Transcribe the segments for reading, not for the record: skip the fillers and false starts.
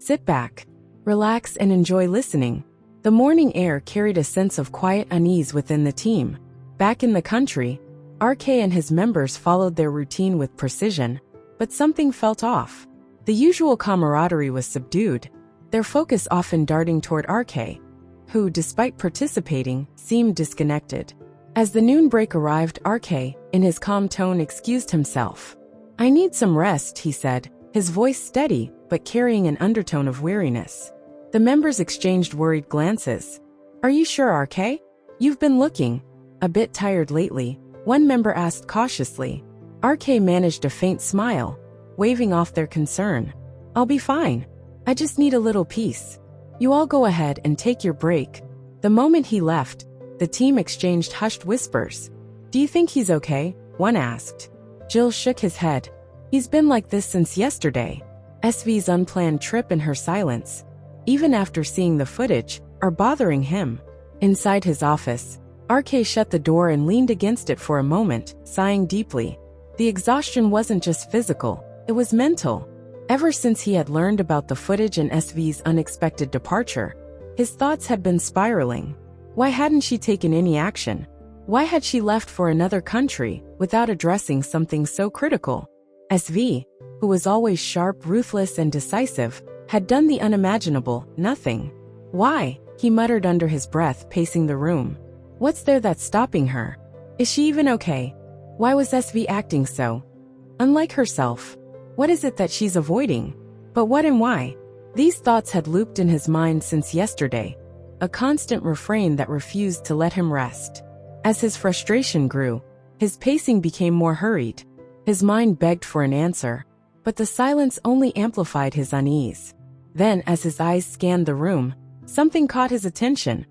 Sit back, relax, and enjoy listening. The morning air carried a sense of quiet unease within the team. Back in the country, RK and his members followed their routine with precision, but something felt off. The usual camaraderie was subdued, their focus often darting toward RK, who, despite participating, seemed disconnected. As the noon break arrived, RK, in his calm tone, excused himself. "I need some rest," he said, his voice steady but carrying an undertone of weariness. The members exchanged worried glances. "Are you sure, RK? You've been looking a bit tired lately," one member asked cautiously. RK managed a faint smile, waving off their concern. "I'll be fine. I just need a little peace. You all go ahead and take your break." The moment he left, the team exchanged hushed whispers. "Do you think he's okay?" one asked. Jill shook his head. "He's been like this since yesterday." SV's unplanned trip and her silence, even after seeing the footage, are bothering him. Inside his office, RK shut the door and leaned against it for a moment, sighing deeply. The exhaustion wasn't just physical, it was mental. Ever since he had learned about the footage and SV's unexpected departure, his thoughts had been spiraling. Why hadn't she taken any action? Why had she left for another country without addressing something so critical? SV, who was always sharp, ruthless, and decisive, had done the unimaginable, nothing. "Why?" he muttered under his breath, pacing the room. "What's there that's stopping her? Is she even okay? Why was SV acting so unlike herself? What is it that she's avoiding? But what and why?" These thoughts had looped in his mind since yesterday, a constant refrain that refused to let him rest. As his frustration grew, his pacing became more hurried. His mind begged for an answer, but the silence only amplified his unease. Then, as his eyes scanned the room, something caught his attention.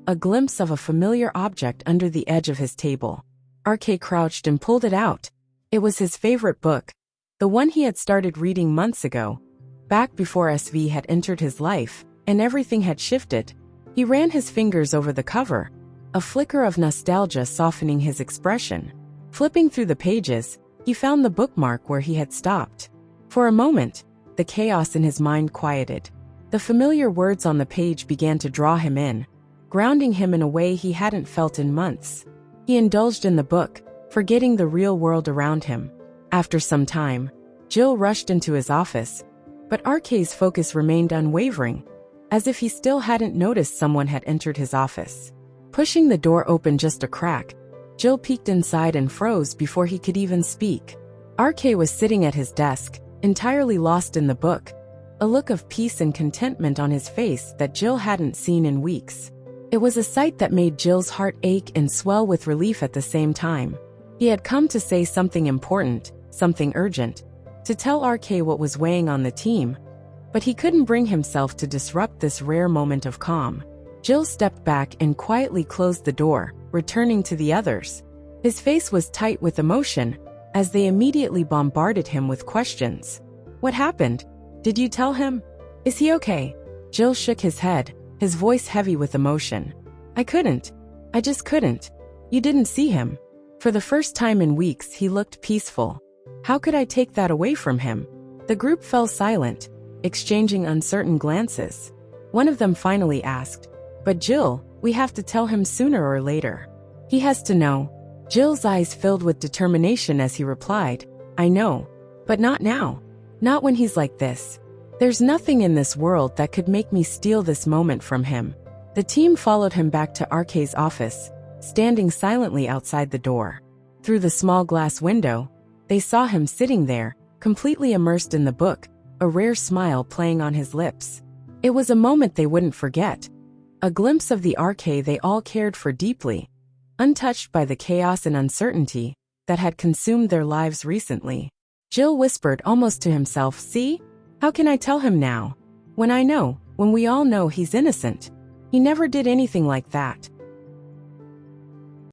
A glimpse of a familiar object under the edge of his table. RK crouched and pulled it out. It was his favorite book, the one he had started reading months ago, back before SV had entered his life, and everything had shifted. He ran his fingers over the cover, a flicker of nostalgia softening his expression. Flipping through the pages, he found the bookmark where he had stopped. For a moment, the chaos in his mind quieted. The familiar words on the page began to draw him in, grounding him in a way he hadn't felt in months. He indulged in the book, forgetting the real world around him. After some time, Jill rushed into his office, but RK's focus remained unwavering, as if he still hadn't noticed someone had entered his office. Pushing the door open just a crack, Jill peeked inside and froze before he could even speak. RK was sitting at his desk, entirely lost in the book, a look of peace and contentment on his face that Jill hadn't seen in weeks. It was a sight that made Jill's heart ache and swell with relief at the same time. He had come to say something important, something urgent, to tell RK what was weighing on the team, but he couldn't bring himself to disrupt this rare moment of calm. Jill stepped back and quietly closed the door, returning to the others. His face was tight with emotion, as they immediately bombarded him with questions. "What happened? Did you tell him? Is he okay?" Jill shook his head, his voice heavy with emotion. "I couldn't. I just couldn't. You didn't see him." For the first time in weeks, he looked peaceful. How could I take that away from him? The group fell silent, exchanging uncertain glances. One of them finally asked, "But Jill, we have to tell him sooner or later. He has to know." Jill's eyes filled with determination as he replied, "I know, but not now. Not when he's like this. There's nothing in this world that could make me steal this moment from him." The team followed him back to RK's office, standing silently outside the door. Through the small glass window, they saw him sitting there, completely immersed in the book, a rare smile playing on his lips. It was a moment they wouldn't forget. A glimpse of the RK they all cared for deeply, untouched by the chaos and uncertainty that had consumed their lives recently. Jill whispered almost to himself, "See? How can I tell him now? When I know, when we all know he's innocent. He never did anything like that."